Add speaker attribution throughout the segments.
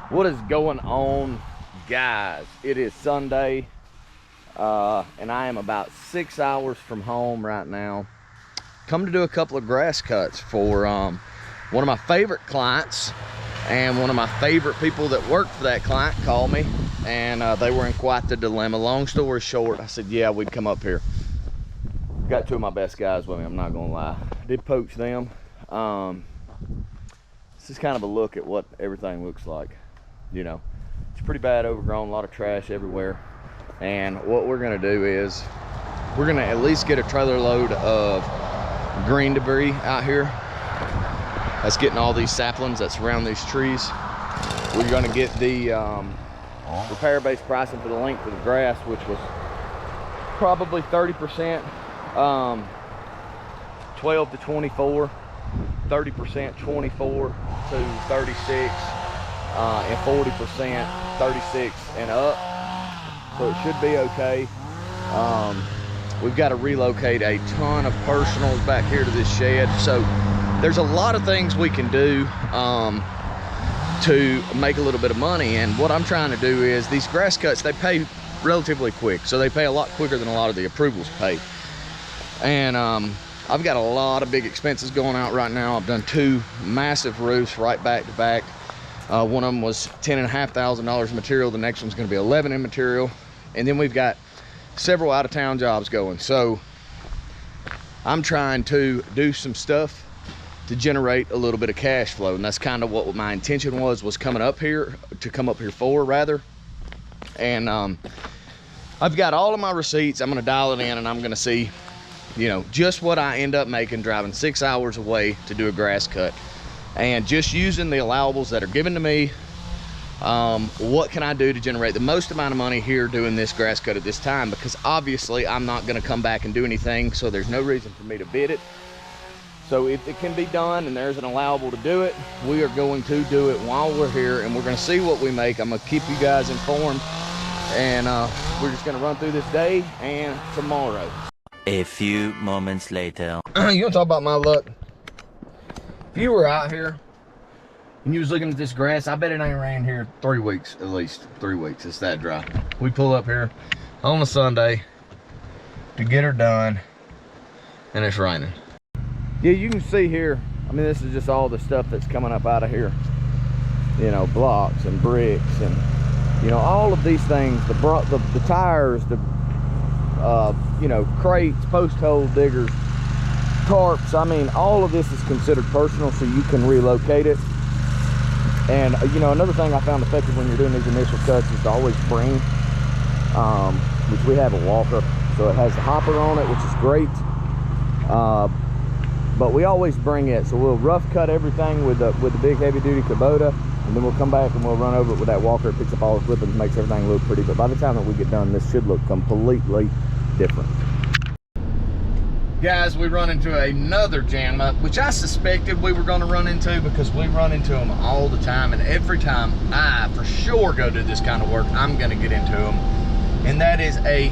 Speaker 1: What is going on, guys? It is Sunday, and I am about 6 hours from home right now. Come to do a couple of grass cuts for one of my favorite clients, and one of my favorite people that work for that client called me, and they were in quite the dilemma. Long story short, I said, yeah, we'd come up here. Got two of my best guys with me, I'm not gonna lie. Did poach them. This is kind of a look at what everything looks like. You know, it's pretty bad, overgrown, a lot of trash everywhere. And what we're gonna do is we're gonna at least get a trailer load of green debris out here. That's getting all these saplings that surround these trees. We're gonna get the RepairBase pricing for the length of the grass, which was probably 30%, 12 to 24, 30% 24 to 36. And 40% 36 and up, so it should be okay. We've got to relocate a ton of personals back here to this shed, so there's a lot of things we can do to make a little bit of money. And what I'm trying to do is, these grass cuts, they pay relatively quick, so they pay a lot quicker than a lot of the approvals pay. And I've got a lot of big expenses going out right now. I've done two massive roofs right back to back. One of them was $10,500 material. The next one's going to be 11 in material. And then we've got several out-of-town jobs going. So I'm trying to do some stuff to generate a little bit of cash flow. And that's kind of what my intention was coming up here, to come up here for, rather. And I've got all of my receipts. I'm going to dial it in, and I'm going to see, you know, just what I end up making driving 6 hours away to do a grass cut. And just using the allowables that are given to me, what can I do to generate the most amount of money here doing this grass cut at this time? Because obviously I'm not going to come back and do anything, so there's no reason for me to bid it. So if it can be done and there's an allowable to do it, we are going to do it while we're here, and we're going to see what we make. I'm going to keep you guys informed, and we're just going to run through this day and tomorrow.
Speaker 2: A few moments later.
Speaker 1: You want to talk about my luck? If you were out here and you was looking at this grass, I bet it ain't rained here 3 weeks, at least 3 weeks. It's that dry. We pull up here on a Sunday to get her done, and it's raining. Yeah, you can see here, I mean, this is just all the stuff that's coming up out of here. You know, blocks and bricks, and you know, all of these things, the tires, the you know, crates, post hole diggers, tarps. I mean, all of this is considered personal, so you can relocate it. And you know, another thing I found effective when you're doing these initial cuts is to always bring, which we have a walker, so it has the hopper on it, which is great. But we always bring it, so we'll rough cut everything with the big heavy duty Kubota, and then we'll come back and we'll run over it with that walker. It picks up all the clippings, makes everything look pretty. But by the time that we get done, this should look completely different. Guys, we run into another jam up, which I suspected we were going to run into, because we run into them all the time, and every time I for sure go do this kind of work, I'm going to get into them. And that is a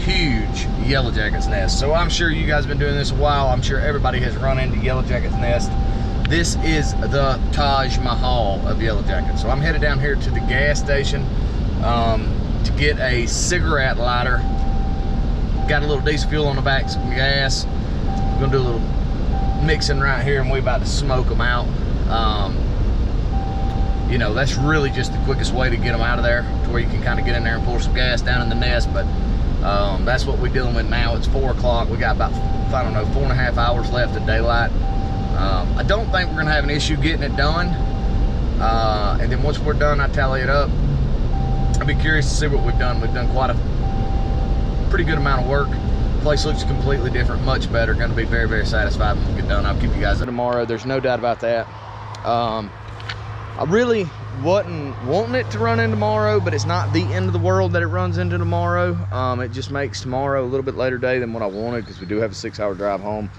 Speaker 1: huge yellow jacket's nest. So I'm sure you guys have been doing this a while. I'm sure everybody has run into yellow jacket's nest. This is the Taj Mahal of yellow jackets. So I'm headed down here to the gas station to get a cigarette lighter. Got a little diesel fuel on the back, some gas. We're gonna do a little mixing right here, and we're about to smoke them out. You know, that's really just the quickest way to get them out of there, to where you can kind of get in there and pour some gas down in the nest. But that's what we're dealing with now. It's 4 o'clock. We got about, I don't know, 4.5 hours left of daylight. I don't think we're gonna have an issue getting it done. And then once we're done, I tally it up. I'll be curious to see what we've done. We've done quite a pretty good amount of work. The place looks completely different, much better. Going to be very, very satisfied when we get done. I'll keep you guys in tomorrow. There's no doubt about that. I really wasn't wanting it to run in tomorrow, but it's not the end of the world that it runs into tomorrow. It just makes tomorrow a little bit later day than what I wanted, because we do have a 6-hour drive home.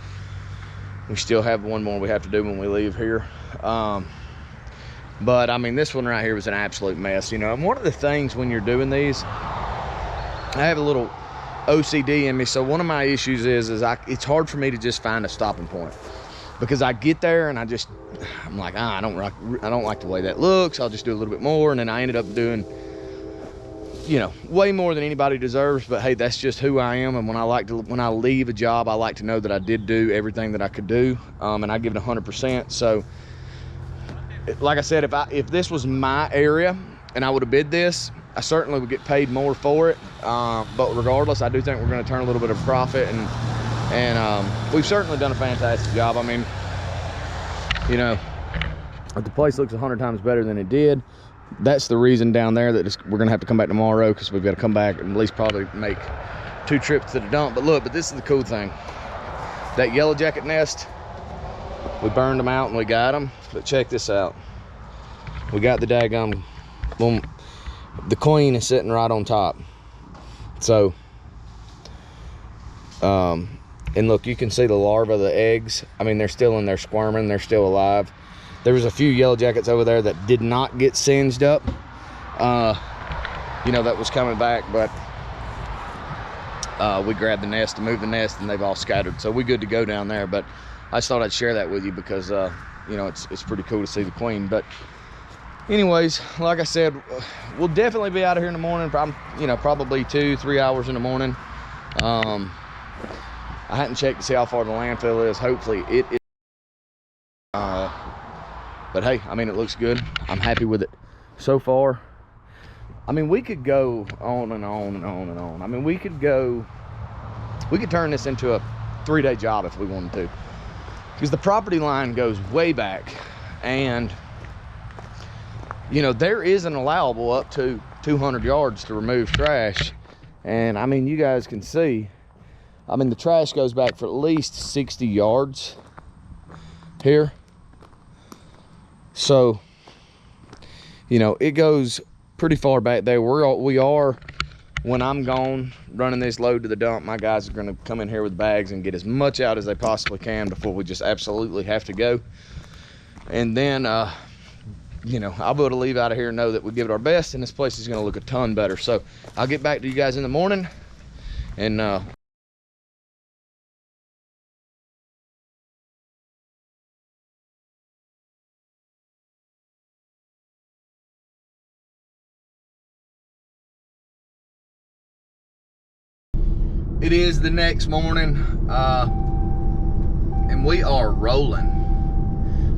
Speaker 1: We still have one more we have to do when we leave here. But I mean, this one right here was an absolute mess, you know. And one of the things when you're doing these, I have a little OCD in me. So one of my issues is it's hard for me to just find a stopping point, because I get there and I just I'm like, I don't like the way that looks. I'll just do a little bit more. And then I ended up doing, you know, way more than anybody deserves. But hey, that's just who I am. And when I leave a job, I like to know that I did do everything that I could do, and I give it 100%. So like I said, if this was my area and I would have bid this, I certainly would get paid more for it. But regardless, I do think we're going to turn a little bit of profit, and we've certainly done a fantastic job. I mean, you know, the place looks 100 times better than it did. That's the reason down there that we're going to have to come back tomorrow, because we've got to come back and at least probably make 2 trips to the dump. But look, this is the cool thing. That yellow jacket nest, we burned them out and we got them. But check this out. We got the daggum, boom. The queen is sitting right on top. So, and look, you can see the larvae, the eggs. I mean, they're still in there squirming. They're still alive. There was a few yellow jackets over there that did not get singed up. You know, that was coming back, but we grabbed the nest and moved the nest, and they've all scattered. So we're good to go down there. But I just thought I'd share that with you because, you know, it's pretty cool to see the queen. But anyways, like I said, we'll definitely be out of here in the morning. You know, probably 2-3 hours in the morning. I hadn't checked to see how far the landfill is. Hopefully it is. But hey, I mean, it looks good. I'm happy with it so far. I mean, we could go on and on and on and on. I mean, we could turn this into a 3-day job if we wanted to, because the property line goes way back, and you know, there is an allowable up to 200 yards to remove trash. And I mean, you guys can see, I mean, the trash goes back for at least 60 yards here. So, you know, it goes pretty far back there. We are, when I'm gone running this load to the dump, my guys are going to come in here with bags and get as much out as they possibly can before we just absolutely have to go. And then, you know, I'll be able to leave out of here and know that we give it our best, and this place is going to look a ton better. So I'll get back to you guys in the morning, and it is the next morning, and we are rolling.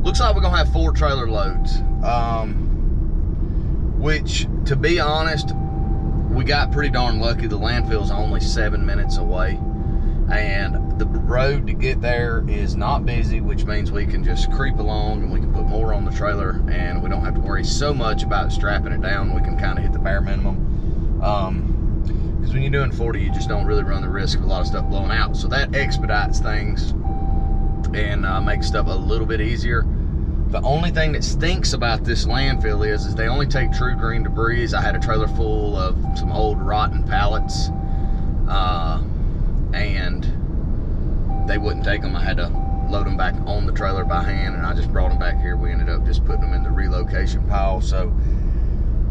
Speaker 1: Looks like we're gonna have 4 trailer loads, which, to be honest, we got pretty darn lucky. The landfill's only 7 minutes away, and the road to get there is not busy, which means we can just creep along and we can put more on the trailer, and we don't have to worry so much about strapping it down. We can kind of hit the bare minimum. Because when you're doing 40, you just don't really run the risk of a lot of stuff blowing out. So that expedites things and makes stuff a little bit easier. The only thing that stinks about this landfill is they only take true green debris. I had a trailer full of some old rotten pallets, and they wouldn't take them. I had to load them back on the trailer by hand, and I just brought them back here. We ended up just putting them in the relocation pile. So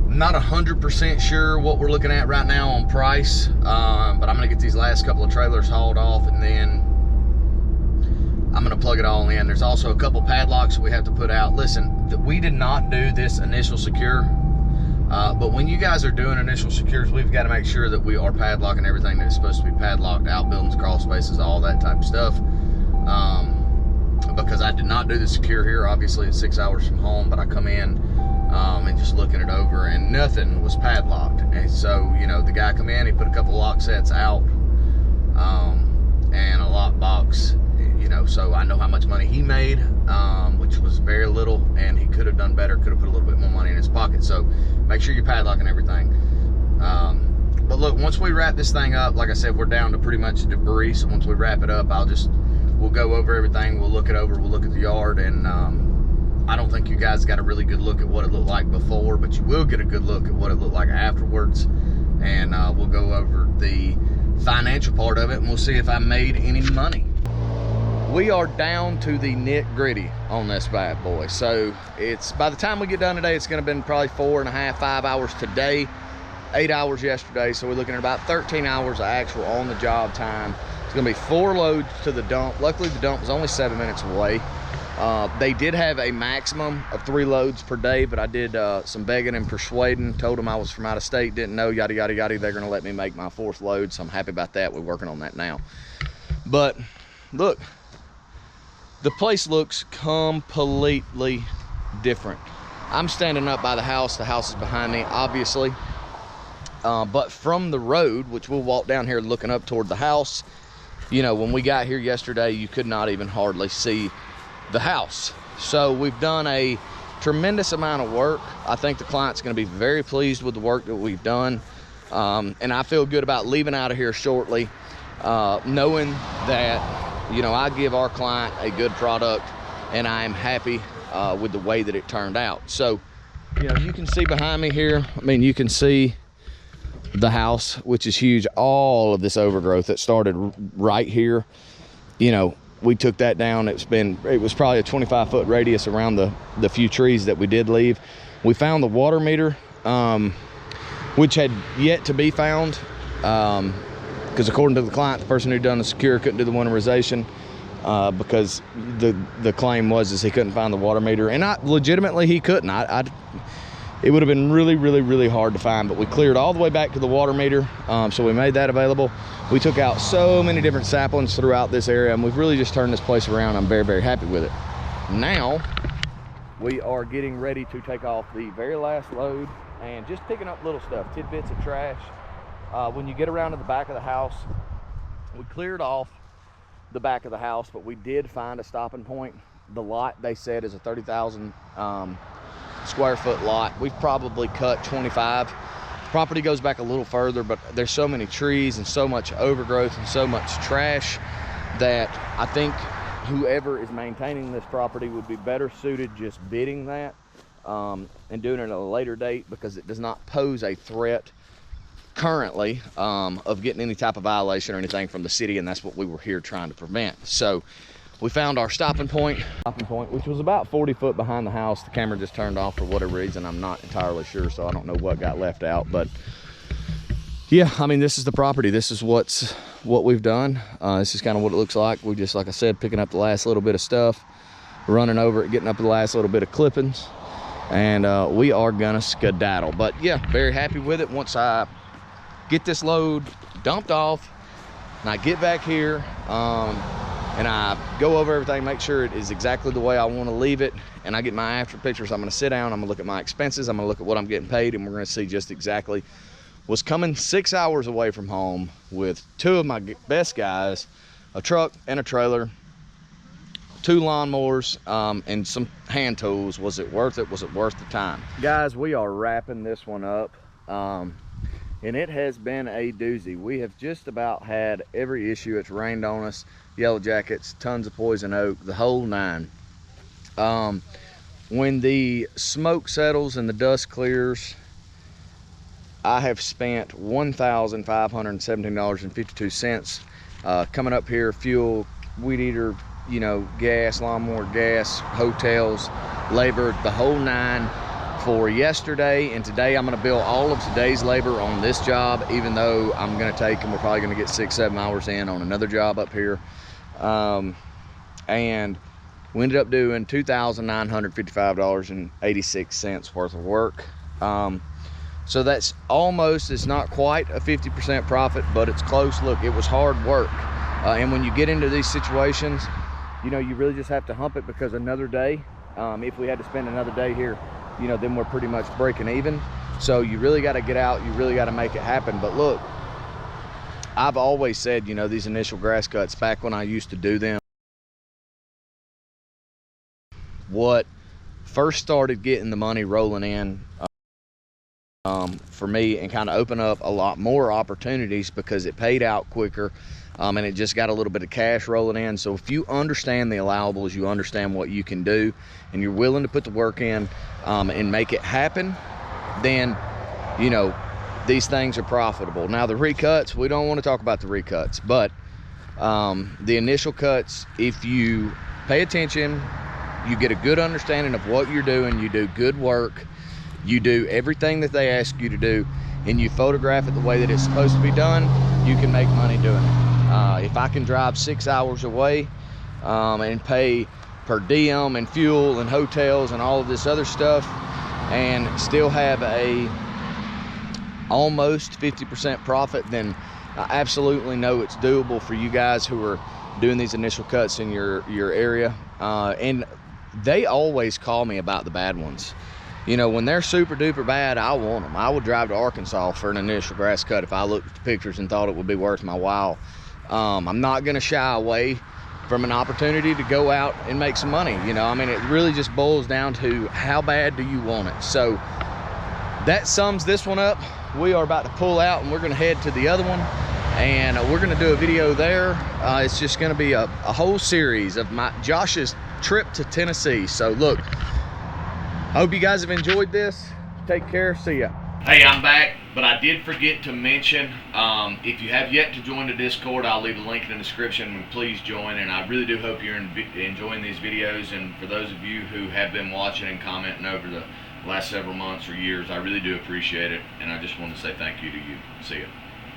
Speaker 1: not 100% sure what we're looking at right now on price, but I'm gonna get these last couple of trailers hauled off, and then I'm gonna plug it all in. There's also a couple padlocks we have to put out. Listen, we did not do this initial secure, but when you guys are doing initial secures, we've got to make sure that we are padlocking everything that's supposed to be padlocked, outbuildings, crawl spaces, all that type of stuff. Because I did not do the secure here. Obviously, it's 6 hours from home, but I come in and just looking it over, and nothing was padlocked. And so, you know, the guy come in, he put a couple lock sets out, and a lock box, you know, so I know how much money he made, which was very little, and he could have done better, could have put a little bit more money in his pocket. So make sure you're padlocking everything. But look, once we wrap this thing up, like I said, we're down to pretty much debris. So once we wrap it up, we'll go over everything, we'll look it over, we'll look at the yard, and I don't think you guys got a really good look at what it looked like before, but you will get a good look at what it looked like afterwards. And we'll go over the financial part of it, and we'll see if I made any money. We are down to the nitty-gritty on this bad boy. So it's, by the time we get done today, it's gonna have been probably 4.5, 5 hours today, 8 hours yesterday. So we're looking at about 13 hours of actual on the job time. It's gonna be 4 loads to the dump. Luckily the dump was only 7 minutes away. They did have a maximum of 3 loads per day, but I did some begging and persuading, told them I was from out of state, didn't know, yada yada yada. They're gonna let me make my 4th load, so I'm happy about that. We're working on that now. But look, the place looks completely different. I'm standing up by the house is behind me, obviously, but from the road, which we'll walk down here looking up toward the house, you know, when we got here yesterday, you could not even hardly see the house. So we've done a tremendous amount of work. I think the client's going to be very pleased with the work that we've done, and I feel good about leaving out of here shortly, knowing that, you know, I give our client a good product and I am happy with the way that it turned out. So, you know, you can see behind me here, I mean, you can see the house, which is huge. All of this overgrowth that started right here, you know, we took that down. It was probably a 25-foot radius around the few trees that we did leave. We found the water meter, which had yet to be found, because according to the client, the person who done the secure couldn't do the winterization, because the claim was he couldn't find the water meter, and legitimately he couldn't. It would have been really, really, really hard to find, but we cleared all the way back to the water meter, so we made that available. We took out so many different saplings throughout this area, and we've really just turned this place around. I'm very, very happy with it. Now, we are getting ready to take off the very last load and just picking up little stuff, tidbits of trash. When you get around to the back of the house, we cleared off the back of the house, but we did find a stopping point. The lot, they said, is a 30,000 square foot lot. We've probably cut 25. The property goes back a little further, but there's so many trees and so much overgrowth and so much trash that I think whoever is maintaining this property would be better suited just bidding that and doing it at a later date, because it does not pose a threat currently of getting any type of violation or anything from the city, and that's what we were here trying to prevent. So we found our stopping point, which was about 40 foot behind the house. The camera just turned off for whatever reason. I'm not entirely sure, so I don't know what got left out. But yeah, I mean, this is the property. This is what we've done. This is kind of what it looks like. We just, like I said, picking up the last little bit of stuff, running over it, getting up the last little bit of clippings, and we are gonna skedaddle. But yeah, very happy with it. Once I get this load dumped off and I get back here, and I go over everything, make sure it is exactly the way I want to leave it, and I get my after pictures, I'm going to sit down, I'm going to look at my expenses, I'm going to look at what I'm getting paid, and we're going to see just exactly what's coming. 6 hours away from home with 2 of my best guys, a truck and a trailer, 2 lawnmowers, and some hand tools. Was it worth it? Was it worth the time? Guys, we are wrapping this one up, and it has been a doozy. We have just about had every issue. It's rained on us, yellow jackets, tons of poison oak, the whole 9. When the smoke settles and the dust clears, I have spent $1,517.52 coming up here, fuel, weed eater, you know, gas, lawnmower, gas, hotels, labor, the whole 9 for yesterday. And today I'm going to bill all of today's labor on this job, even though I'm going to take, and we're probably going to get 6-7 hours in on another job up here. And we ended up doing $2,955.86 worth of work. So that's almost, it's not quite a 50% profit, but it's close. Look, it was hard work. And when you get into these situations, you know, you really just have to hump it, because another day, if we had to spend another day here, you know, then we're pretty much breaking even. So you really got to get out, you really got to make it happen. But look, I've always said, you know, these initial grass cuts, back when I used to do them, what first started getting the money rolling in for me, and kind of open up a lot more opportunities, because it paid out quicker, and it just got a little bit of cash rolling in. So if you understand the allowables, you understand what you can do, and you're willing to put the work in and make it happen, then, you know, these things are profitable. Now the recuts, we don't want to talk about the recuts, but the initial cuts, if you pay attention, you get a good understanding of what you're doing, you do good work, you do everything that they ask you to do, and you photograph it the way that it's supposed to be done, you can make money doing it. If I can drive 6 hours away and pay per diem and fuel and hotels and all of this other stuff, and still have a almost 50% profit, then I absolutely know it's doable for you guys who are doing these initial cuts in your area. And they always call me about the bad ones. You know, when they're super duper bad, I want them. I would drive to Arkansas for an initial grass cut if I looked at the pictures and thought it would be worth my while. I'm not gonna shy away from an opportunity to go out and make some money. You know, I mean, it really just boils down to how bad do you want it. So that sums this one up. We are about to pull out and we're gonna head to the other one, and we're gonna do a video there. It's just gonna be a whole series of Josh's trip to Tennessee. So look, I hope you guys have enjoyed this. Take care, see ya. Hey, I'm back, but I did forget to mention, if you have yet to join the Discord, I'll leave a link in the description. Please join, and I really do hope you're enjoying these videos. And for those of you who have been watching and commenting over the last several months or years, I really do appreciate it, and I just want to say thank you to you. See ya.